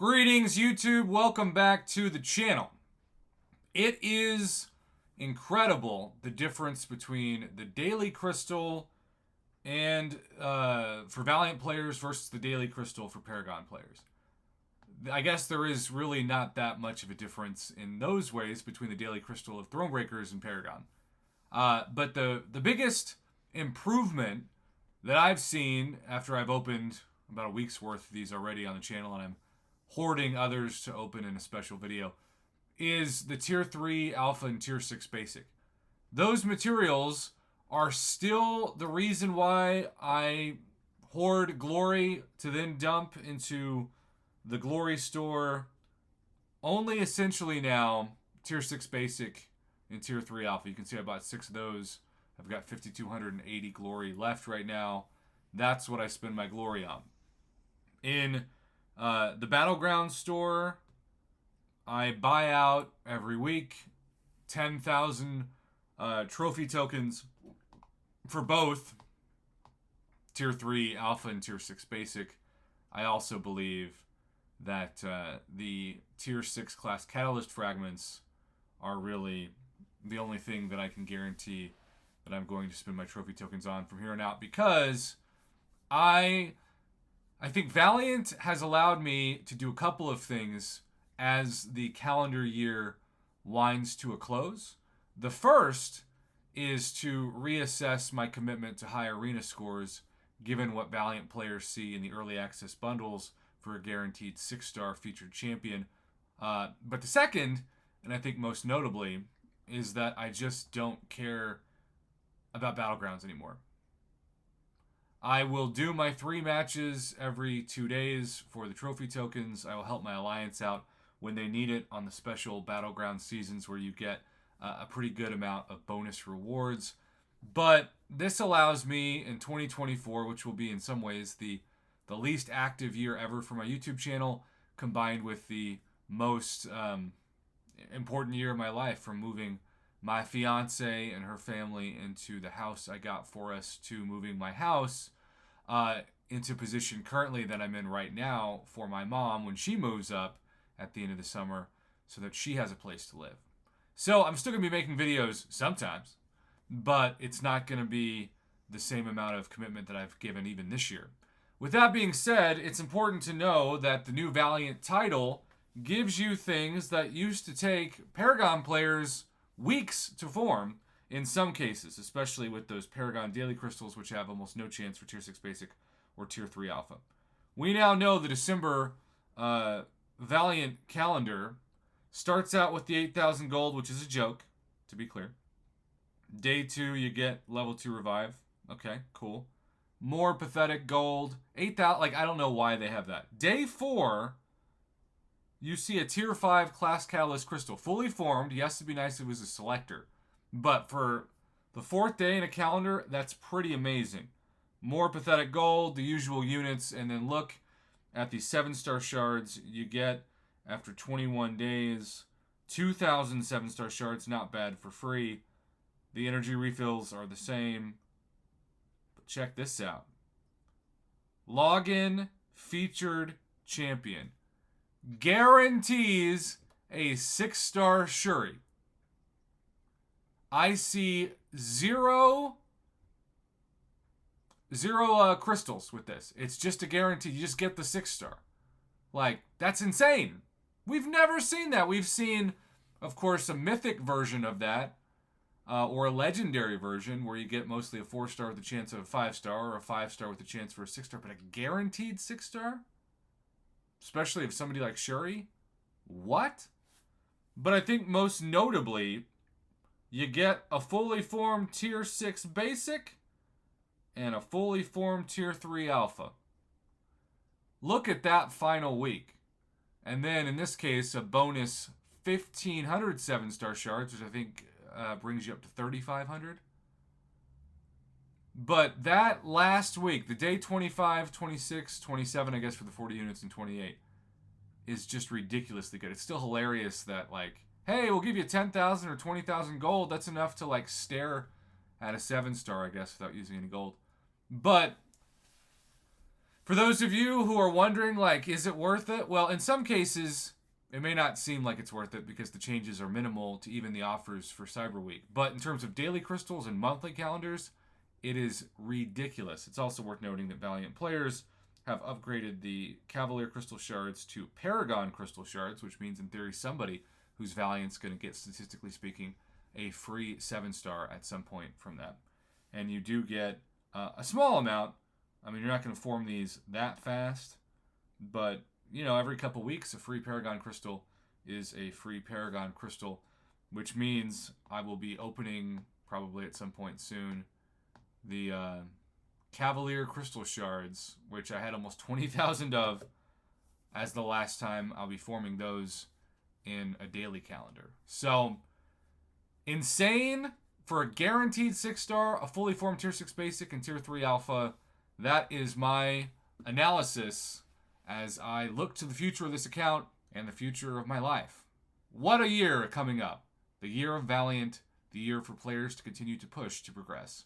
Greetings, YouTube. Welcome back to the channel. It is incredible the difference between the Daily Crystal and for Valiant players versus the Daily Crystal for Paragon players. I guess there is really not that much of a difference in those ways between the Daily Crystal of Thronebreakers and Paragon. But the biggest improvement that I've seen after I've opened about a week's worth of these already on the channel, and I'm hoarding others to open in a special video, is the Tier 3 Alpha and Tier 6 Basic. Those materials are still the reason why I hoard Glory to then dump into the Glory store. Only essentially now Tier 6 Basic and Tier 3 Alpha. You can see I bought 6 of those. I've got 5,280 Glory left right now. That's what I spend my Glory on. In the Battleground store, I buy out every week 10,000 trophy tokens for both Tier 3 Alpha and Tier 6 Basic. I also believe that the Tier 6 class Catalyst fragments are really the only thing that I can guarantee that I'm going to spend my trophy tokens on from here on out, because I think Valiant has allowed me to do a couple of things as the calendar year winds to a close. The first is to reassess my commitment to high arena scores, given what Valiant players see in the early access bundles for a guaranteed 6-star featured champion. But the second, and I think most notably, is that I just don't care about Battlegrounds anymore. I will do my 3 matches every 2 days for the trophy tokens. I will help my alliance out when they need it on the special Battleground seasons where you get a pretty good amount of bonus rewards. But this allows me in 2024, which will be in some ways the least active year ever for my YouTube channel, combined with the most important year of my life, from moving my fiance and her family into the house I got for us to moving my house into position currently that I'm in right now for my mom when she moves up at the end of the summer, so that she has a place to live. So I'm still going to be making videos sometimes, but it's not going to be the same amount of commitment that I've given even this year. With that being said, it's important to know that the new Valiant title gives you things that used to take Paragon players weeks to form in some cases, especially with those Paragon Daily Crystals, which have almost no chance for Tier 6 Basic or Tier 3 Alpha. We now know the December Valiant calendar starts out with the 8,000 gold, which is a joke, to be clear. Day 2, you get level 2 revive. Okay, cool. More pathetic gold. 8,000, like, I don't know why they have that. Day 4, you see a Tier 5 class Catalyst Crystal. Fully formed. Yes, it'd be nice if it was a selector. But for the 4th day in a calendar, that's pretty amazing. More pathetic gold, the usual units, and then look at the 7-star shards you get after 21 days. 2,000 7-star shards, not bad for free. The energy refills are the same. But check this out. Login featured champion guarantees a 6-star Shuri. I see zero crystals with this. It's just a guarantee. You just get the 6-star. Like, that's insane. We've never seen that. We've seen, of course, a mythic version of that, or a legendary version where you get mostly a 4-star with a chance of a 5-star, or a 5-star with a chance for a 6-star, but a guaranteed 6-star? Especially if somebody like Shuri? What? But I think most notably, you get a fully formed Tier 6 Basic and a fully formed Tier 3 Alpha. Look at that final week. And then, in this case, a bonus 1,500 7-star shards, which I think brings you up to 3,500. But that last week, the day 25, 26, 27, I guess for the 40 units, and 28, is just ridiculously good. It's still hilarious that, like, hey, we'll give you 10,000 or 20,000 gold. That's enough to, like, stare at a 7-star, I guess, without using any gold. But For those of you who are wondering, like, is it worth it? Well, in some cases, it may not seem like it's worth it because the changes are minimal to even the offers for Cyber Week. But in terms of daily crystals and monthly calendars, it is ridiculous. It's also worth noting that Valiant players have upgraded the Cavalier Crystal Shards to Paragon Crystal Shards, which means in theory somebody who's Valiant's going to get, statistically speaking, a free 7-star at some point from them. And you do get a small amount. I mean, you're not going to form these that fast, but, you know, every couple weeks, a free Paragon Crystal is a free Paragon Crystal, which means I will be opening, probably at some point soon, the Cavalier Crystal Shards, which I had almost 20,000 of as the last time. I'll be forming those in a daily calendar. So, insane for a guaranteed 6-star, a fully formed Tier 6 Basic and Tier 3 Alpha. That is my analysis as I look to the future of this account and the future of my life. What a year coming up. The year of Valiant, the year for players to continue to push to progress.